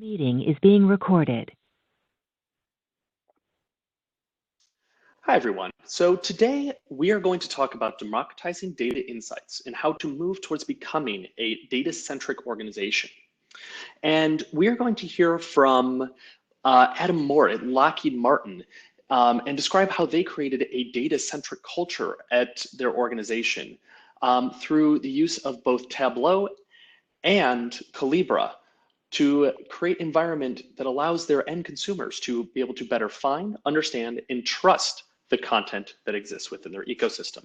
Meeting is being recorded. Hi, everyone. So today we are going to talk about democratizing data insights and how to move towards becoming a data-centric organization. And we are going to hear from Adam Moore at Lockheed Martin and describe how they created a data-centric culture at their organization through the use of both Tableau and Collibra to create an environment that allows their end consumers to be able to better find, understand, and trust the content that exists within their ecosystem.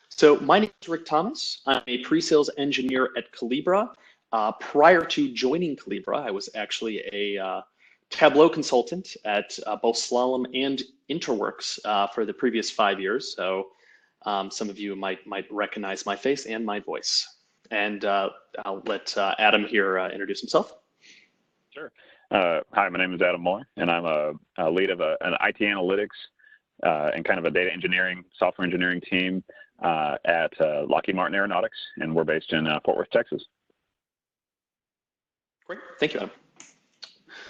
So my name is Rick Thomas. I'm a pre-sales engineer at Collibra. Prior to joining Collibra, I was actually a Tableau consultant at both Slalom and Interworks for the previous 5 years. So some of you might recognize my face and my voice. And I'll let Adam here introduce himself. Sure. Hi, my name is Adam Moore, and I'm a lead of an IT analytics and kind of a data engineering, software engineering team at Lockheed Martin Aeronautics, and we're based in Fort Worth, Texas. Great, thank you, Adam.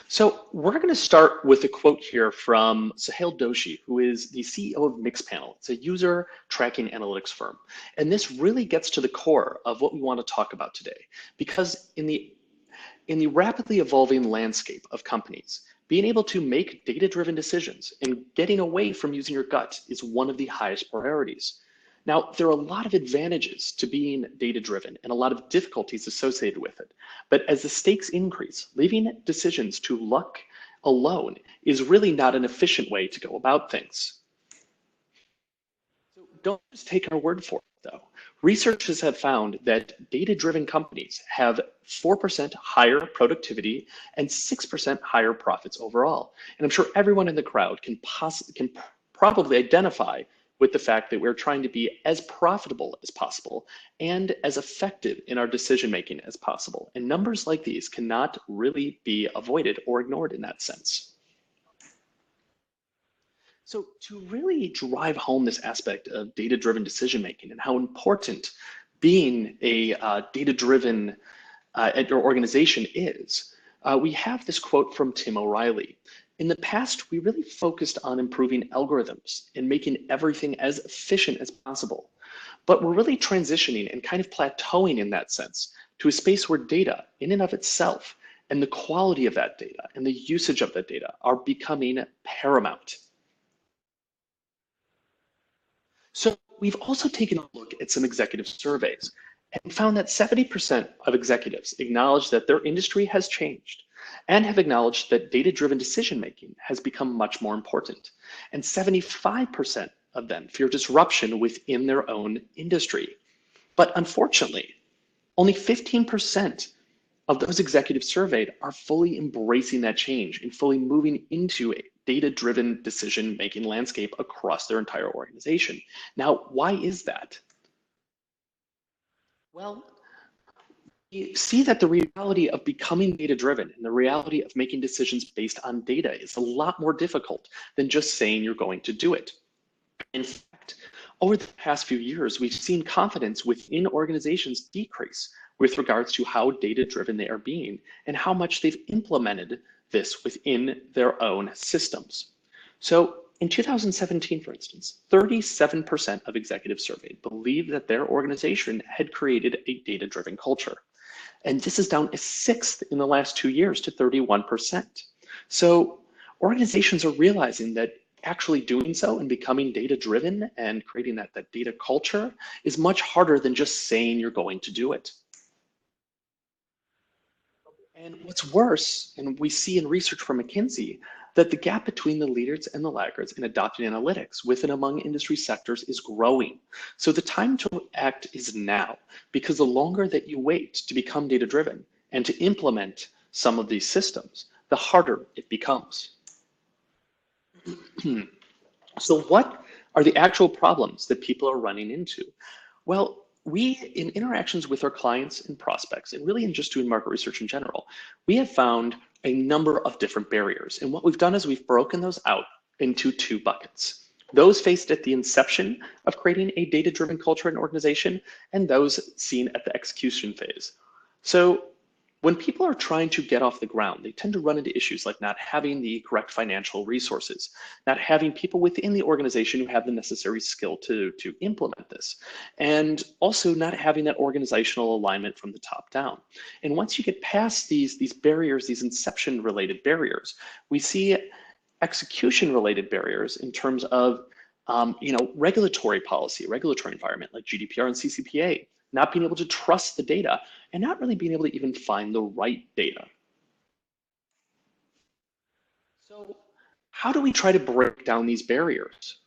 So we're going to start with a quote here from Sahil Doshi, who is the CEO of Mixpanel. It's a user tracking analytics firm. And this really gets to the core of what we want to talk about today, because in the rapidly evolving landscape of companies, being able to make data-driven decisions and getting away from using your gut is one of the highest priorities. Now, there are a lot of advantages to being data-driven and a lot of difficulties associated with it. But as the stakes increase, leaving decisions to luck alone is really not an efficient way to go about things. So don't just take our word for it, though. Researchers have found that data-driven companies have 4% higher productivity and 6% higher profits overall. And I'm sure everyone in the crowd can probably identify with the fact that we're trying to be as profitable as possible and as effective in our decision-making as possible. And numbers like these cannot really be avoided or ignored in that sense. So to really drive home this aspect of data-driven decision-making and how important being a data-driven at your organization is, we have this quote from Tim O'Reilly. In the past, we really focused on improving algorithms and making everything as efficient as possible. But we're really transitioning and kind of plateauing in that sense to a space where data in and of itself and the quality of that data and the usage of that data are becoming paramount. So we've also taken a look at some executive surveys and found that 70% of executives acknowledge that their industry has changed and have acknowledged that data-driven decision-making has become much more important. And 75% of them fear disruption within their own industry. But unfortunately, only 15% of those executives surveyed are fully embracing that change and fully moving into a data-driven decision-making landscape across their entire organization. Now, why is that? Well, you see that the reality of becoming data-driven and the reality of making decisions based on data is a lot more difficult than just saying you're going to do it. In fact, over the past few years, we've seen confidence within organizations decrease with regards to how data-driven they are being and how much they've implemented this within their own systems. So in 2017, for instance, 37% of executives surveyed believed that their organization had created a data-driven culture. And this is down a sixth in the last 2 years to 31%. So organizations are realizing that actually doing so and becoming data-driven and creating that data culture is much harder than just saying you're going to do it. And what's worse, and we see in research from McKinsey, that the gap between the leaders and the laggards in adopting analytics within among industry sectors is growing. So the time to act is now, because the longer that you wait to become data-driven and to implement some of these systems, the harder it becomes. So what are the actual problems that people are running into? Well, we, in interactions with our clients and prospects, and really in just doing market research in general, we have found a number of different barriers. And what we've done is we've broken those out into 2 buckets. Those faced at the inception of creating a data-driven culture and organization, and those seen at the execution phase. So When people are trying to get off the ground, they tend to run into issues like not having the correct financial resources, not having people within the organization who have the necessary skill to implement this, and also not having that organizational alignment from the top down. And once you get past these barriers, these inception-related barriers, we see execution-related barriers in terms of regulatory policy, regulatory environment like GDPR and CCPA, not being able to trust the data, and not really being able to even find the right data. So how do we try to break down these barriers?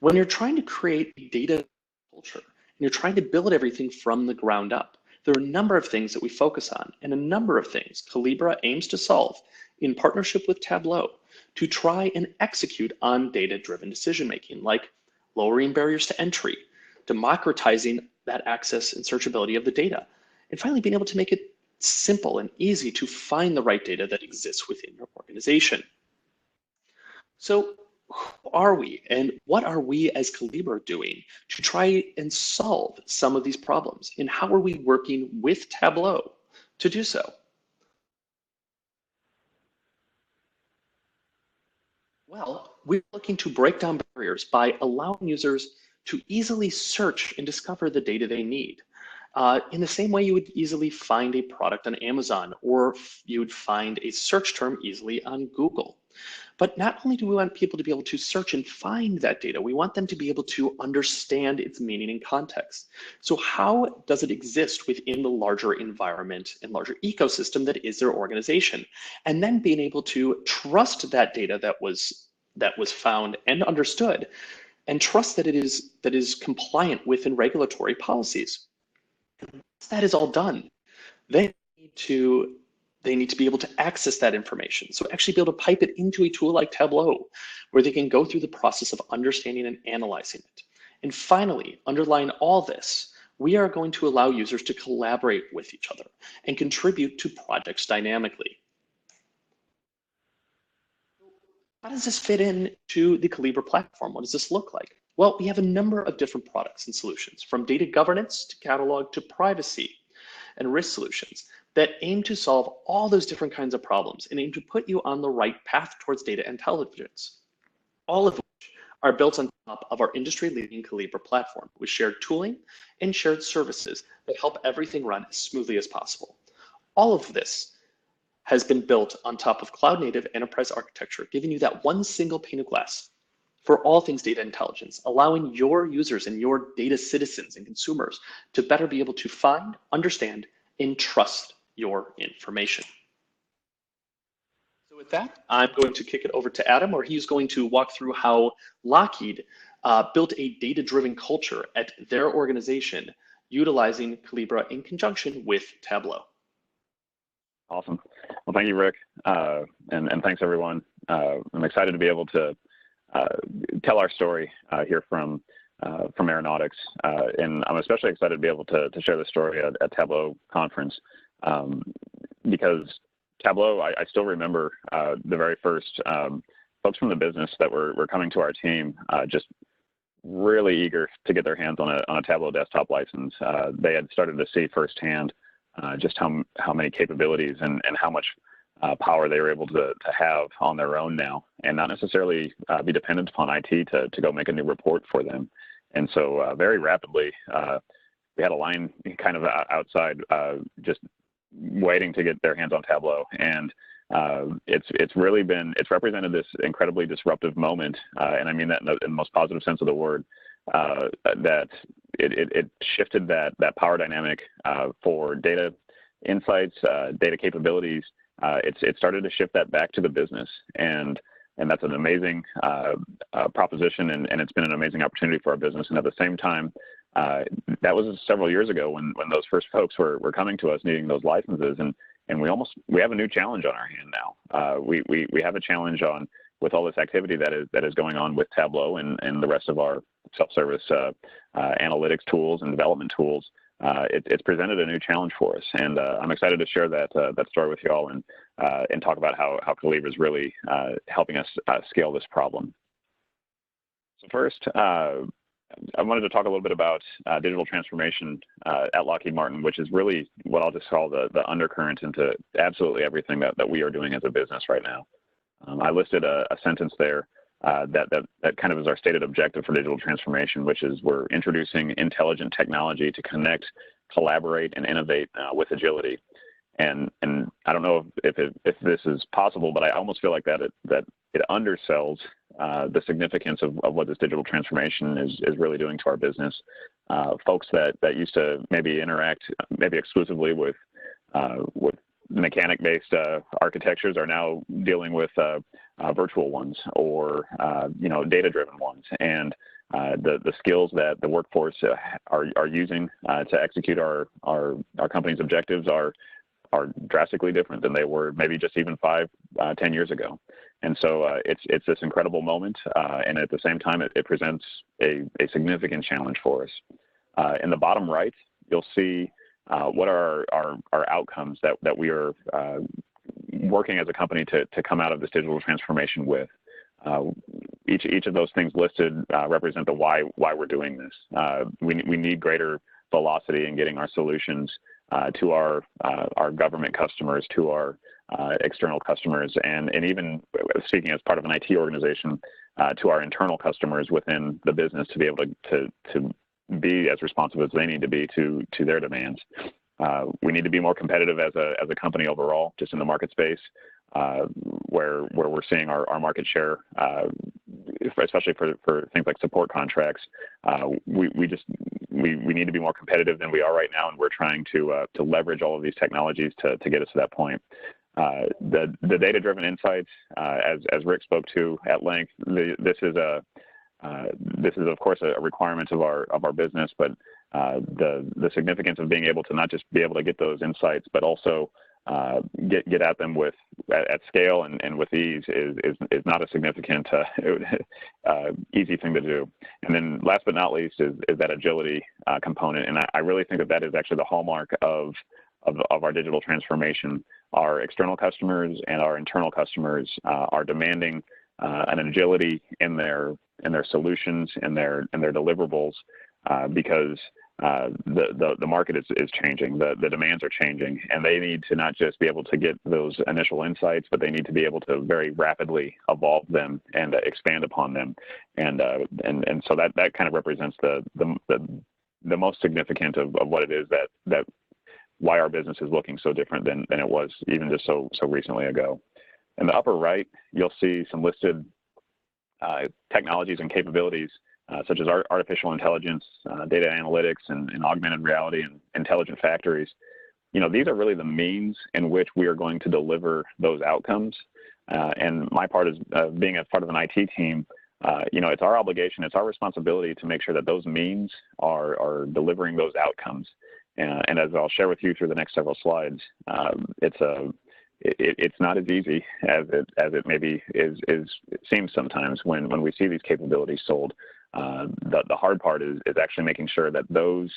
When you're trying to create a data culture, and you're trying to build everything from the ground up, there are a number of things that we focus on, and a number of things Collibra aims to solve in partnership with Tableau to try and execute on data-driven decision-making, like lowering barriers to entry, democratizing that access and searchability of the data, and finally being able to make it simple and easy to find the right data that exists within your organization. So who are we, and what are we as Collibra doing to try and solve some of these problems? And how are we working with Tableau to do so? Well, we're looking to break down barriers by allowing users to easily search and discover the data they need. In the same way you would easily find a product on Amazon, or you would find a search term easily on Google. But not only do we want people to be able to search and find that data, we want them to be able to understand its meaning and context. So how does it exist within the larger environment and larger ecosystem that is their organization? And then being able to trust that data that was found and understood, and trust that it is compliant within regulatory policies. Once that is all done, they need to be able to access that information. So actually be able to pipe it into a tool like Tableau, where they can go through the process of understanding and analyzing it. And finally, underlying all this, we are going to allow users to collaborate with each other and contribute to projects dynamically. How does this fit into the Collibra platform? What does this look like? Well, we have a number of different products and solutions, from data governance to catalog to privacy and risk solutions, that aim to solve all those different kinds of problems and aim to put you on the right path towards data intelligence, all of which are built on top of our industry-leading Collibra platform with shared tooling and shared services that help everything run as smoothly as possible. All of this has been built on top of cloud-native enterprise architecture, giving you that one single pane of glass for all things data intelligence, allowing your users and your data citizens and consumers to better be able to find, understand, and trust your information. So with that, I'm going to kick it over to Adam, where he's going to walk through how Lockheed built a data-driven culture at their organization, utilizing Collibra in conjunction with Tableau. Awesome. Well, thank you, Rick, and thanks, everyone. I'm excited to be able to tell our story here from aeronautics, and I'm especially excited to be able to share the story at Tableau conference, because Tableau, I still remember the very first folks from the business that were coming to our team, just really eager to get their hands on a Tableau desktop license. They had started to see firsthand just how many capabilities and how much power they were able to have on their own now, and not necessarily be dependent upon IT to go make a new report for them. And so very rapidly, we had a line kind of outside, just waiting to get their hands on Tableau. And it's represented this incredibly disruptive moment, and I mean that in the most positive sense of the word, that it shifted that power dynamic for data insights, data capabilities. It started to shift that back to the business, and that's an amazing proposition, and it's been an amazing opportunity for our business. And at the same time, that was several years ago when those first folks were coming to us needing those licenses, and we have a new challenge on our hand now. We have a challenge with all this activity that is going on with Tableau and the rest of our self-service analytics tools and development tools. It's presented a new challenge for us, and I'm excited to share that story with you all and talk about how Collibra is really helping us scale this problem. So first, I wanted to talk a little bit about digital transformation at Lockheed Martin, which is really what I'll just call the undercurrent into absolutely everything that we are doing as a business right now. I listed a sentence there that kind of is our stated objective for digital transformation, which is we're introducing intelligent technology to connect, collaborate, and innovate with agility. And I don't know if this is possible, but I almost feel like that it undersells the significance of what this digital transformation is really doing to our business. Folks that used to maybe interact maybe exclusively with mechanic-based architectures are now dealing with virtual ones or data-driven ones, and the skills that the workforce are using to execute our company's objectives are drastically different than they were maybe just even 5-10 years ago. And so it's this incredible moment, and at the same time it presents a significant challenge for us. In the bottom right, you'll see what are our outcomes that we are working as a company to come out of this digital transformation with. Each of those things listed represent the why we're doing this. We need greater velocity in getting our solutions to our government customers, to our external customers, and even speaking as part of an IT organization, to our internal customers within the business to be able to be as responsive as they need to be to their demands. We need to be more competitive as a company overall, just in the market space, where we're seeing our market share, especially for things like support contracts. We need to be more competitive than we are right now, and we're trying to leverage all of these technologies to get us to that point. The data-driven insights, as Rick spoke to at length, this is of course a requirement of our business, but the significance of being able to not just be able to get those insights, but also get at them at scale and with ease is not a significant easy thing to do. And then last but not least is that agility component, and I really think that is actually the hallmark of our digital transformation. Our external customers and our internal customers are demanding an agility in their solutions and their deliverables because the market is changing, the demands are changing, and they need to not just be able to get those initial insights, but they need to be able to very rapidly evolve them and expand upon them, and so that kind of represents the most significant of what it is that why our business is looking so different than it was even just so recently ago. In the upper right, you'll see some listed technologies and capabilities such as artificial intelligence, data analytics, and augmented reality and intelligent factories. These are really the means in which we are going to deliver those outcomes. And my part is being a part of an IT team. It's our obligation, it's our responsibility to make sure that those means are delivering those outcomes. And as I'll share with you through the next several slides, it's not as easy as it maybe it seems sometimes when we see these capabilities sold. The hard part is actually making sure that those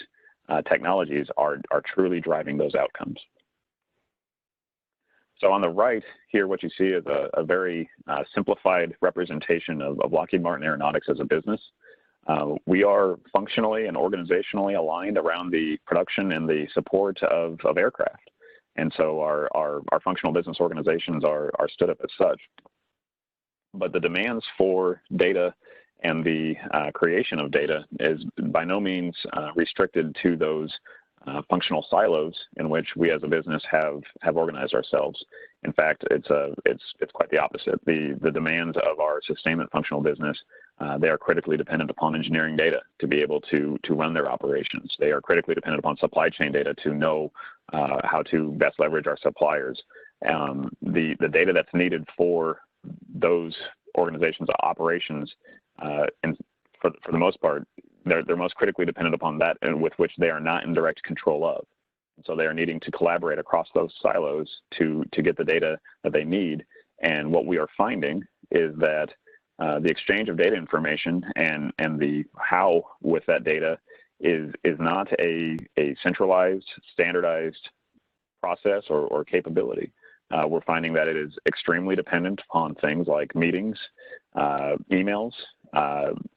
technologies are truly driving those outcomes. So on the right here, what you see is a very simplified representation of Lockheed Martin Aeronautics as a business. We are functionally and organizationally aligned around the production and the support of aircraft. And so our functional business organizations are stood up as such. But the demands for data and the creation of data is by no means restricted to those functional silos in which we as a business have organized ourselves. In fact, it's quite the opposite. The demands of our sustainment functional business, they are critically dependent upon engineering data to be able to run their operations. They are critically dependent upon supply chain data to know how to best leverage our suppliers. The data that's needed for those organizations' operations, and for the most part, they're most critically dependent upon that, and with which they are not in direct control of. So they are needing to collaborate across those silos to get the data that they need. And what we are finding is that the exchange of data information and the how with that data is not a centralized, standardized process or capability. We're finding that it is extremely dependent upon things like meetings, emails,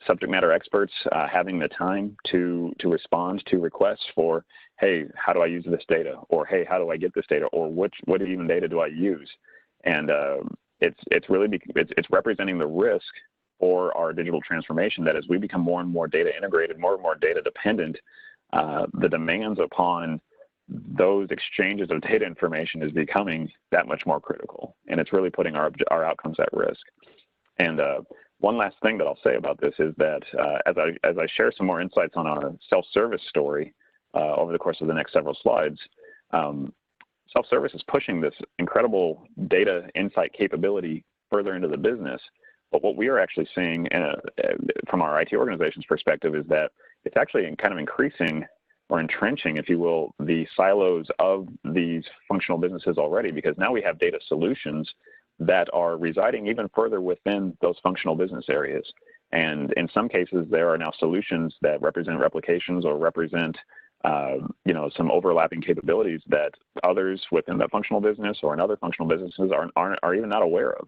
subject matter experts having the time to respond to requests for, hey, how do I use this data? Or, hey, how do I get this data? Or what even data do I use? And it's representing the risk for our digital transformation that as we become more and more data integrated, more and more data dependent, the demands upon those exchanges of data information is becoming that much more critical. And it's really putting our outcomes at risk. And one last thing that I'll say about this is that as I share some more insights on our self-service story over the course of the next several slides, self-service is pushing this incredible data insight capability further into the business. But what we are actually seeing from our IT organization's perspective is that it's actually kind of increasing or entrenching, if you will, the silos of these functional businesses already, because now we have data solutions that are residing even further within those functional business areas. And in some cases, there are now solutions that represent replications or represent some overlapping capabilities that others within that functional business or in other functional businesses are even not aware of.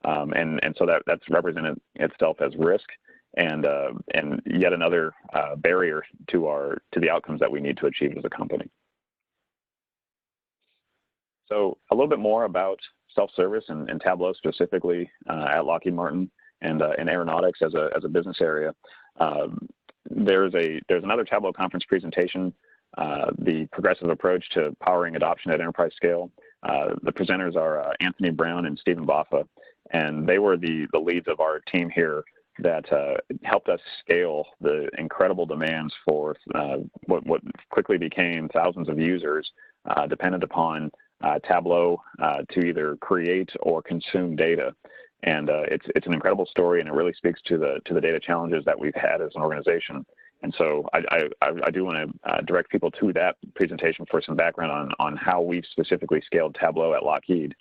And so that's represented itself as risk and yet another barrier to the outcomes that we need to achieve as a company. So a little bit more about self-service and Tableau specifically at Lockheed Martin and aeronautics as a business area. There's another Tableau conference presentation, the progressive approach to powering adoption at enterprise scale. The presenters are Anthony Brown and Stephen Boffa, and they were the leads of our team here that helped us scale the incredible demands for what quickly became thousands of users dependent upon Tableau to either create or consume data. And it's an incredible story, and it really speaks to the data challenges that we've had as an organization. And so I do want to direct people to that presentation for some background on how we've specifically scaled Tableau at Lockheed.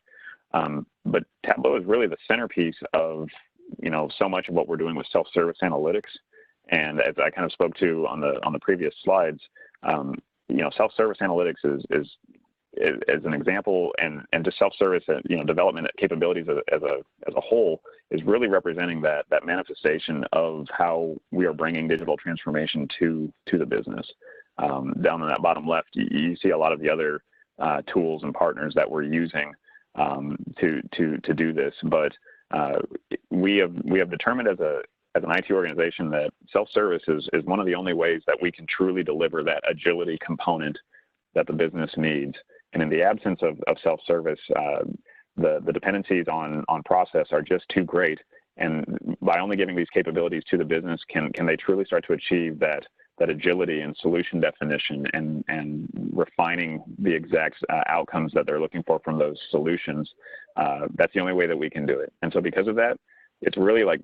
But Tableau is really the centerpiece of so much of what we're doing with self-service analytics. And as I kind of spoke to on the previous slides, self-service analytics is an example, and just self-service development capabilities as a whole is really representing that manifestation of how we are bringing digital transformation to the business. Down in that bottom left, you see a lot of the other tools and partners that we're using to do this, but we have determined as an IT organization that self-service is one of the only ways that we can truly deliver that agility component that the business needs. And in the absence of self-service, the dependencies on process are just too great. And by only giving these capabilities to the business, can they truly start to achieve that agility and solution definition and refining the exact outcomes that they're looking for from those solutions? That's the only way that we can do it. And so because of that, it's really like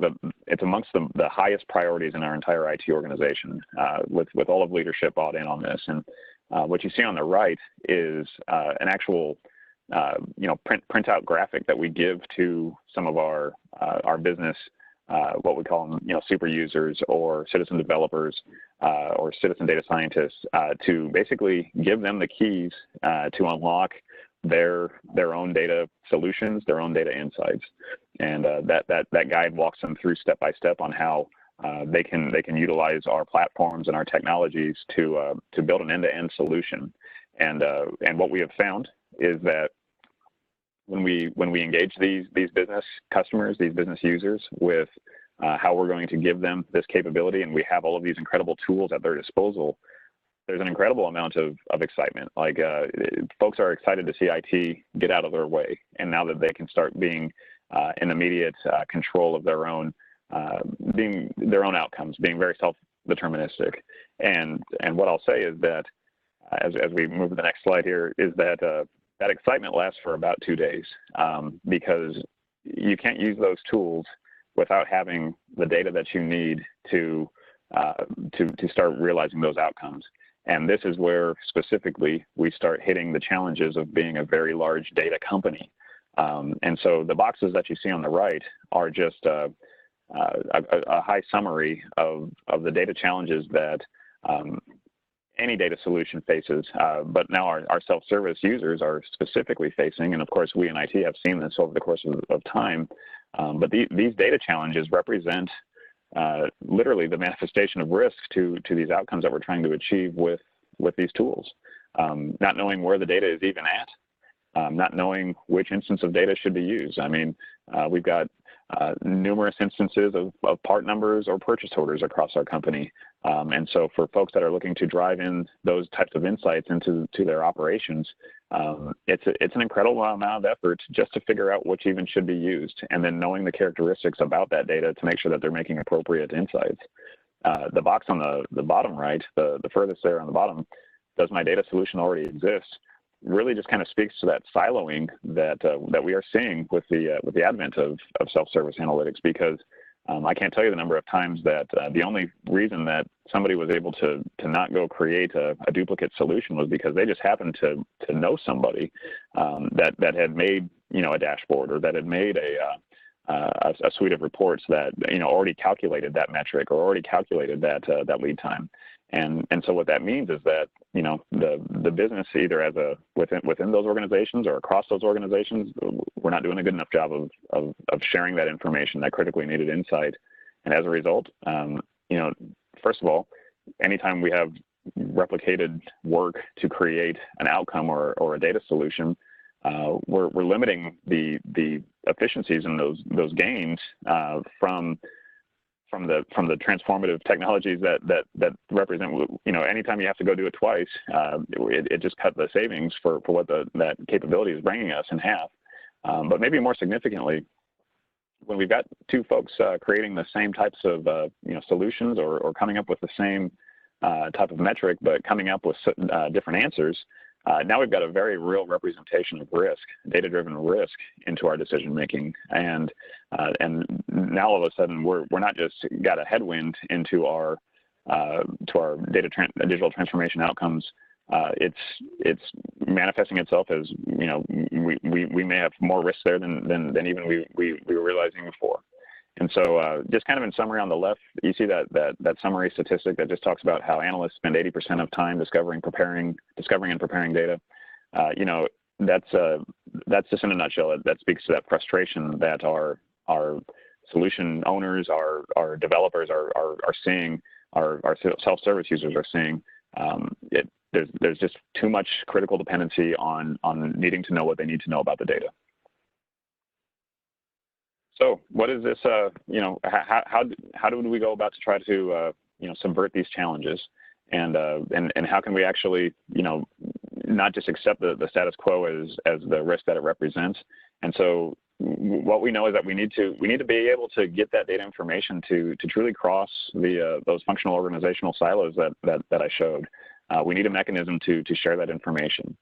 it's amongst the highest priorities in our entire IT organization, with all of leadership bought in on this. And what you see on the right is an actual printout graphic that we give to some of our business, what we call them, super users or citizen developers or citizen data scientists, to basically give them the keys to unlock their own data solutions, their own data insights. And that guide walks them through step by step on how they can utilize our platforms and our technologies to build an end-to-end solution. And what we have found is that when we engage these business customers, these business users, with how we're going to give them this capability, and we have all of these incredible tools at their disposal, there's an incredible amount of excitement. Like folks are excited to see IT get out of their way, and now that they can start being in immediate control of their own outcomes, being very self-deterministic. And what I'll say is that as we move to the next slide here, is that that excitement lasts for about 2 days, because you can't use those tools without having the data that you need to start realizing those outcomes. And this is where specifically we start hitting the challenges of being a very large data company. And so the boxes that you see on the right are just a high summary of the data challenges that any data solution faces, but now our self-service users are specifically facing, and of course we in IT have seen this over the course of time, but these data challenges represent literally the manifestation of risk to these outcomes that we're trying to achieve with these tools. Not knowing where the data is even at, not knowing which instance of data should be used. I mean, we've got numerous instances of part numbers or purchase orders across our company. And so for folks that are looking to drive in those types of insights into their operations, it's an incredible amount of effort just to figure out which even should be used, and then knowing the characteristics about that data to make sure that they're making appropriate insights. The box on the bottom right, the furthest there on the bottom, does my data solution already exist, really just kind of speaks to that siloing that we are seeing with the advent of self-service analytics, because I can't tell you the number of times that the only reason that somebody was able to not go create a duplicate solution was because they just happened to know somebody that had made a dashboard, or that had made a suite of reports that already calculated that metric, or already calculated that lead time. And so what that means is that the business, either within those organizations or across those organizations, we're not doing a good enough job of sharing that information, that critically needed insight. And as a result, first of all, anytime we have replicated work to create an outcome or a data solution, we're limiting the efficiencies and those gains from the transformative technologies that represent, anytime you have to go do it twice, it just cut the savings for what that capability is bringing us in half. But maybe more significantly, when we've got two folks creating the same types of solutions, or coming up with the same type of metric, but coming up with different answers, now we've got a very real representation of risk, data-driven risk, into our decision making, and now all of a sudden we're not just got a headwind into our digital transformation outcomes. It's manifesting itself as we may have more risk there than even we were realizing before. And so just kind of in summary, on the left, you see that summary statistic that just talks about how analysts spend 80% of time discovering and preparing data. That's just in a nutshell. That speaks to that frustration that our solution owners, our developers are seeing, our self-service users are seeing. There's just too much critical dependency on needing to know what they need to know about the data. So what is this, how do we go about to try to, subvert these challenges, and how can we actually, not just accept the status quo as the risk that it represents? And so what we know is that we need to be able to get that data information to truly cross those functional organizational silos that I showed. We need a mechanism to share that information.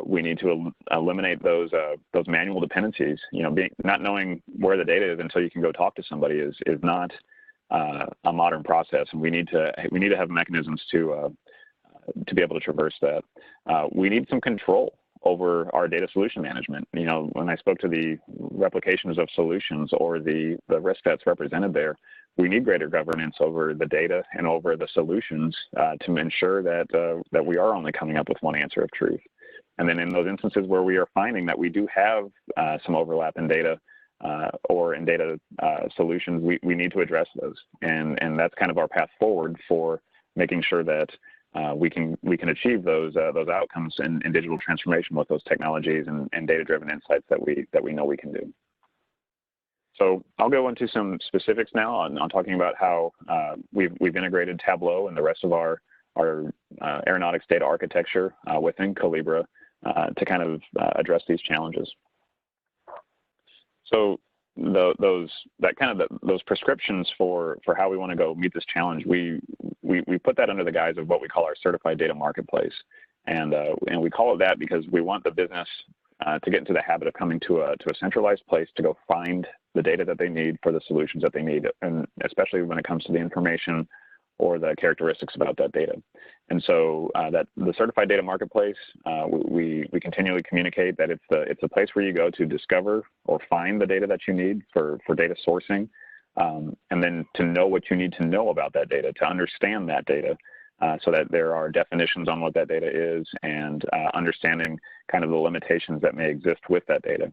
We need to eliminate those manual dependencies. Not knowing where the data is until you can go talk to somebody is not a modern process, and we need to have mechanisms to be able to traverse that. We need some control over our data solution management. When I spoke to the replications of solutions, or the risk that's represented there, we need greater governance over the data and over the solutions to ensure that we are only coming up with one answer of truth. And then in those instances where we are finding that we do have some overlap in data or in data solutions, we need to address those. And that's kind of our path forward for making sure that we can achieve those outcomes in digital transformation with those technologies and data-driven insights that we know we can do. So I'll go into some specifics now on talking about how we've integrated Tableau and the rest of our aeronautics data architecture within Collibra to kind of address these challenges. So those prescriptions for how we want to go meet this challenge, we put that under the guise of what we call our certified data marketplace, and we call it that because we want the business to get into the habit of coming to a centralized place to go find the data that they need for the solutions that they need, and especially when it comes to the information or the characteristics about that data. And so that the certified data marketplace, we continually communicate that it's a place where you go to discover or find the data that you need for data sourcing, and then to know what you need to know about that data, to understand that data, so that there are definitions on what that data is, and understanding kind of the limitations that may exist with that data.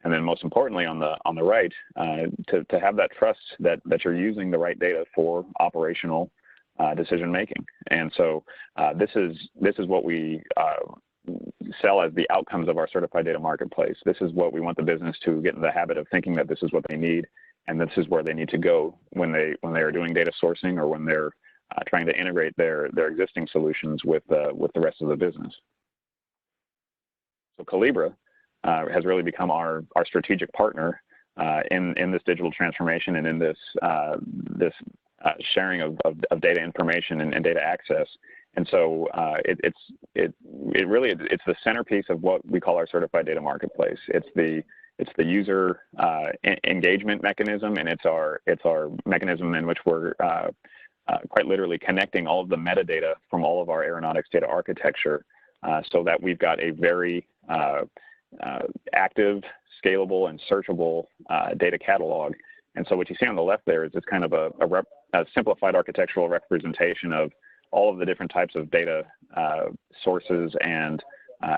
And then most importantly on the right, to have that trust that you're using the right data for operational decision making. And so this is what we sell as the outcomes of our certified data marketplace. This is what we want the business to get in the habit of thinking that this is what they need, and this is where they need to go when they are doing data sourcing or when they're trying to integrate their existing solutions with the rest of the business. So Collibra has really become our strategic partner in this digital transformation and in this sharing of data information and data access. And so it's the centerpiece of what we call our certified data marketplace. It's the user engagement mechanism, and it's our mechanism in which we're quite literally connecting all of the metadata from all of our aeronautics data architecture so that we've got a very active, scalable, and searchable data catalog. And so what you see on the left there is it's kind of a simplified architectural representation of all of the different types of data sources and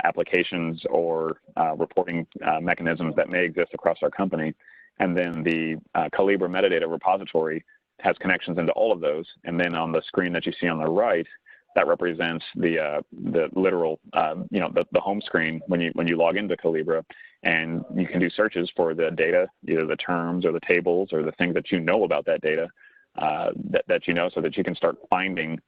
applications or reporting mechanisms that may exist across our company. And then the Collibra Metadata repository has connections into all of those. And then on the screen that you see on the right, that represents the literal, the home screen when you log into Collibra, and you can do searches for the data, either the terms or the tables or the things that you know about that data that you know, so that you can start finding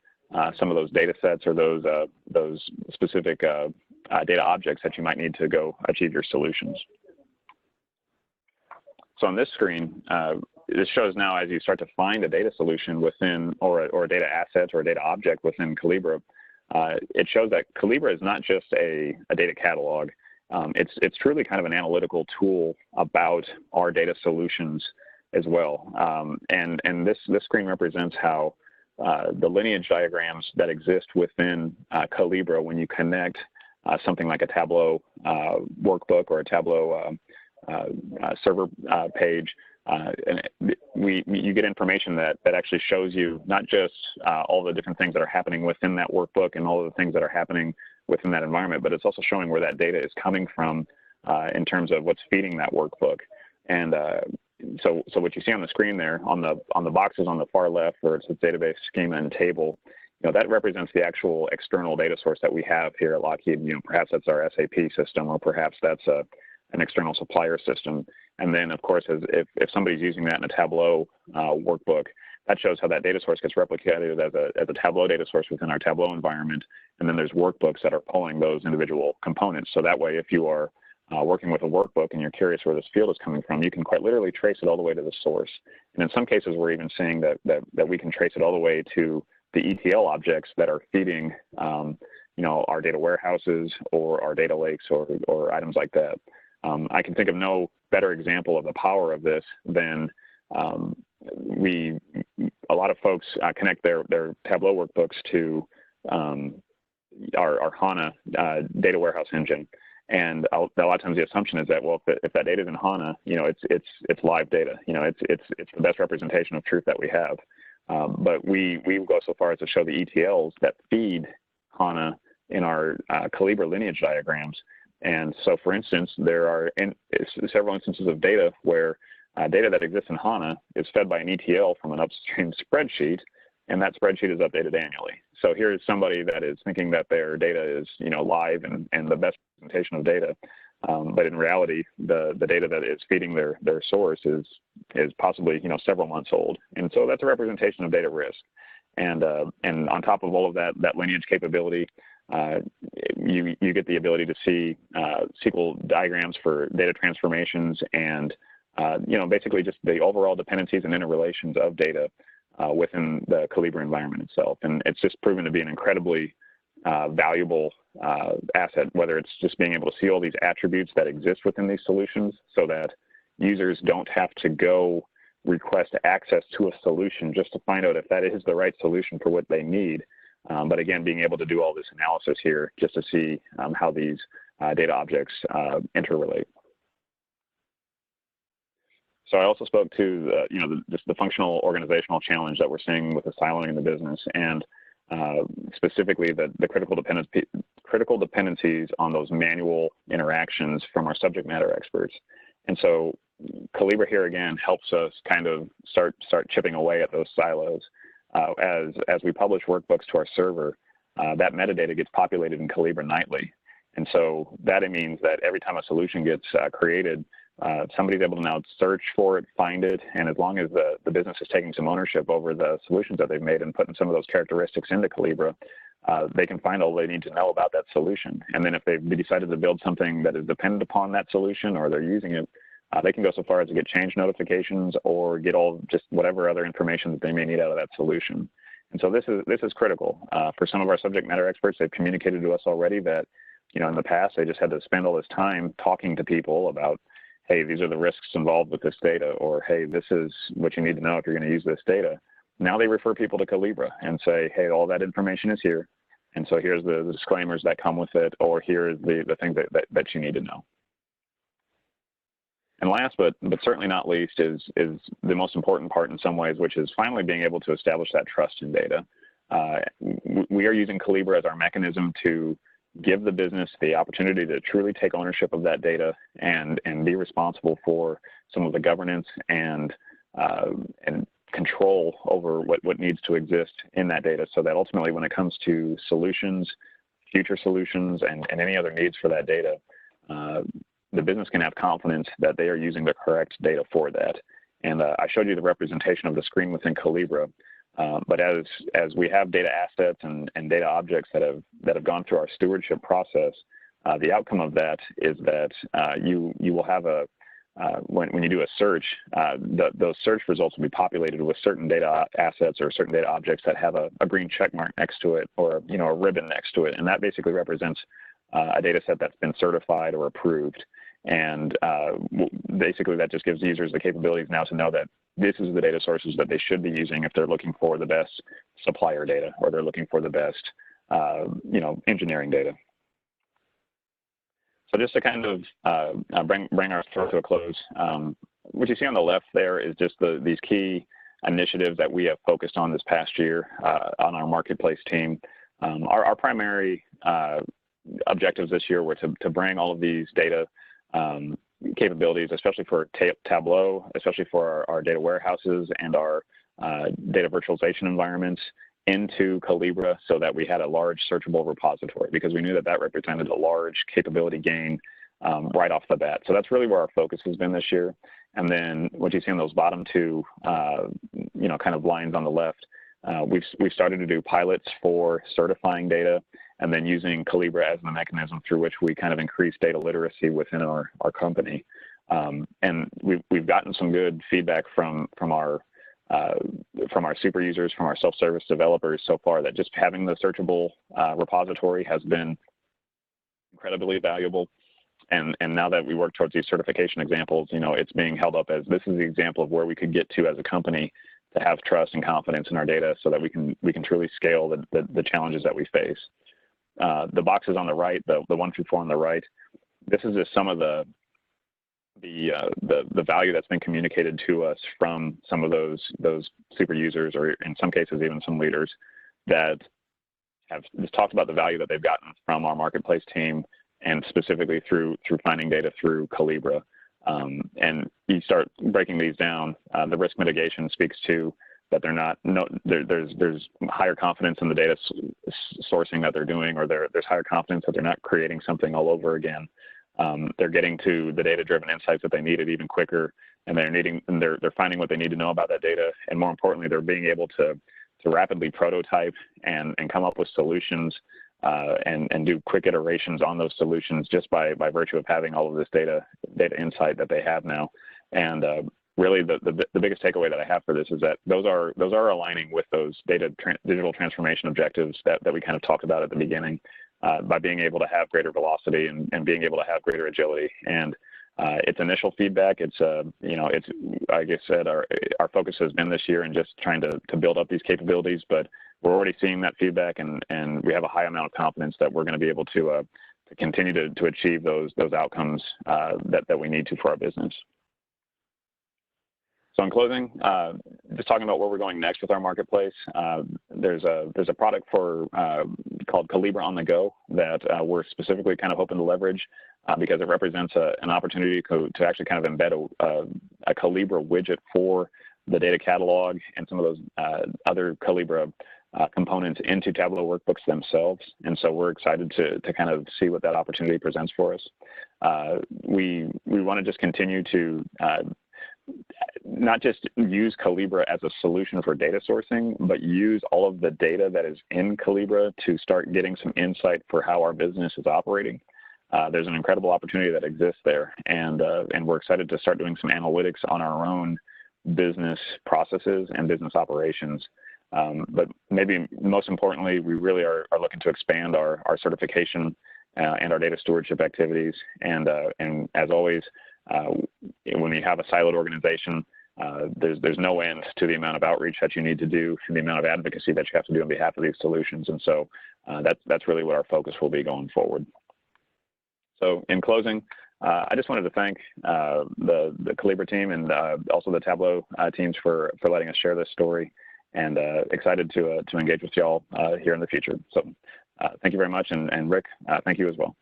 some of those data sets or those specific data objects that you might need to go achieve your solutions. So on this screen, this shows now as you start to find a data solution within, or a data asset or a data object within Collibra, it shows that Collibra is not just a data catalog. It's truly kind of an analytical tool about our data solutions as well. And this screen represents how the lineage diagrams that exist within Collibra when you connect something like a Tableau workbook or a Tableau server page, and you get information that actually shows you not just all the different things that are happening within that workbook and all of the things that are happening within that environment, but it's also showing where that data is coming from in terms of what's feeding that workbook. And so what you see on the screen there, on the boxes on the far left, where it says database, schema, and table, that represents the actual external data source that we have here at Lockheed. Perhaps that's our SAP system, or perhaps that's an external supplier system. And then, of course, if somebody's using that in a Tableau workbook, that shows how that data source gets replicated as a Tableau data source within our Tableau environment. And then there's workbooks that are pulling those individual components. So that way, if you are working with a workbook and you're curious where this field is coming from, you can quite literally trace it all the way to the source. And in some cases, we're even seeing that we can trace it all the way to the ETL objects that are feeding our data warehouses or our data lakes or items like that. I can think of no better example of the power of this than a lot of folks connect their Tableau workbooks to our HANA data warehouse engine. And a lot of times the assumption is that, well, if that data is in HANA, it's live data. It's the best representation of truth that we have. But we go so far as to show the ETLs that feed HANA in our Collibra lineage diagrams. And so, for instance, there are several instances of data where data that exists in HANA is fed by an ETL from an upstream spreadsheet, and that spreadsheet is updated annually. So here is somebody that is thinking that their data is live and the best presentation of data, but in reality, the data that is feeding their source is possibly several months old, and so that's a representation of data risk. And on top of all of that lineage capability, you get the ability to see SQL diagrams for data transformations and basically just the overall dependencies and interrelations of data within the Collibra environment itself. And it's just proven to be an incredibly valuable asset, whether it's just being able to see all these attributes that exist within these solutions so that users don't have to go request access to a solution just to find out if that is the right solution for what they need. But again, being able to do all this analysis here just to see how these data objects interrelate. So I also spoke to the functional organizational challenge that we're seeing with the siloing in the business, and specifically the critical dependencies on those manual interactions from our subject matter experts. And so Collibra here again helps us kind of start chipping away at those silos. As we publish workbooks to our server, that metadata gets populated in Collibra nightly. And so that means that every time a solution gets created, somebody's able to now search for it, find it, and as long as the business is taking some ownership over the solutions that they've made and putting some of those characteristics into Collibra, they can find all they need to know about that solution. And then if they've decided to build something that is dependent upon that solution or they're using it, they can go so far as to get change notifications or get just whatever other information that they may need out of that solution. And so this is critical. For some of our subject matter experts, they've communicated to us already that, in the past, they just had to spend all this time talking to people about, hey, these are the risks involved with this data, or hey, this is what you need to know if you're going to use this data. Now they refer people to Collibra and say, hey, all that information is here. And so here's the disclaimers that come with it, or here's the things that you need to know. And last but certainly not least is the most important part in some ways, which is finally being able to establish that trust in data. We are using Collibra as our mechanism to give the business the opportunity to truly take ownership of that data and be responsible for some of the governance and control over what needs to exist in that data, so that ultimately when it comes to solutions, future solutions, and any other needs for that data, the business can have confidence that they are using the correct data for that. And I showed you the representation of the screen within Collibra, but as we have data assets and data objects that have gone through our stewardship process, the outcome of that is that you will have when you do a search, those search results will be populated with certain data assets or certain data objects that have a green check mark next to it, or a ribbon next to it, and that basically represents a data set that's been certified or approved. And basically that just gives users the capabilities now to know that this is the data sources that they should be using if they're looking for the best supplier data, or they're looking for the best engineering data. So just to kind of bring our talk to a close, what you see on the left there is just these key initiatives that we have focused on this past year on our marketplace team. Our primary objectives this year were to bring all of these data capabilities, especially for Tableau, especially for our data warehouses and our data virtualization environments, into Collibra, so that we had a large searchable repository, because we knew that represented a large capability gain right off the bat. So that's really where our focus has been this year. And then what you see on those bottom two, kind of lines on the left, we've started to do pilots for certifying data, and then using Collibra as the mechanism through which we kind of increase data literacy within our company. And we've gotten some good feedback from our super users, from our self-service developers so far, that just having the searchable repository has been incredibly valuable. And now that we work towards these certification examples, it's being held up as this is the example of where we could get to as a company to have trust and confidence in our data, so that we can truly scale the challenges that we face. The boxes on the right, the 1 through 4 on the right, this is just some of the value that's been communicated to us from some of those super users, or in some cases even some leaders, that have just talked about the value that they've gotten from our marketplace team, and specifically through finding data through Collibra. And you start breaking these down, the risk mitigation speaks to that there's higher confidence in the data sourcing that they're doing, or there's higher confidence that they're not creating something all over again. They're getting to the data-driven insights that they needed even quicker, and they're finding what they need to know about that data, and more importantly, they're being able to rapidly prototype and come up with solutions and do quick iterations on those solutions, just by virtue of having all of this data insight that they have now. And really, the biggest takeaway that I have for this is that those are aligning with those digital transformation objectives that we kind of talked about at the beginning. By being able to have greater velocity and being able to have greater agility. And it's initial feedback. It's like I said, our focus has been this year in just trying to build up these capabilities, but we're already seeing that feedback, and we have a high amount of confidence that we're going to be able to continue to achieve those outcomes that we need to for our business. So in closing, just talking about where we're going next with our marketplace, there's a product called Collibra on the Go that we're specifically kind of hoping to leverage because it represents an opportunity to actually kind of embed a Collibra widget for the data catalog and some of those other Collibra components into Tableau workbooks themselves. And so we're excited to kind of see what that opportunity presents for us. We want to just continue to not just use Collibra as a solution for data sourcing, but use all of the data that is in Collibra to start getting some insight for how our business is operating. There's an incredible opportunity that exists there, and we're excited to start doing some analytics on our own business processes and business operations. But maybe most importantly, we really are looking to expand our certification and our data stewardship activities. And as always, when you have a siloed organization, there's no end to the amount of outreach that you need to do and the amount of advocacy that you have to do on behalf of these solutions. And so that's really what our focus will be going forward. So in closing, I just wanted to thank the Collibra team and also the Tableau teams for letting us share this story, and excited to engage with y'all here in the future. So thank you very much, and Rick, thank you as well.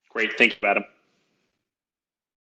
Great, thank you, Adam.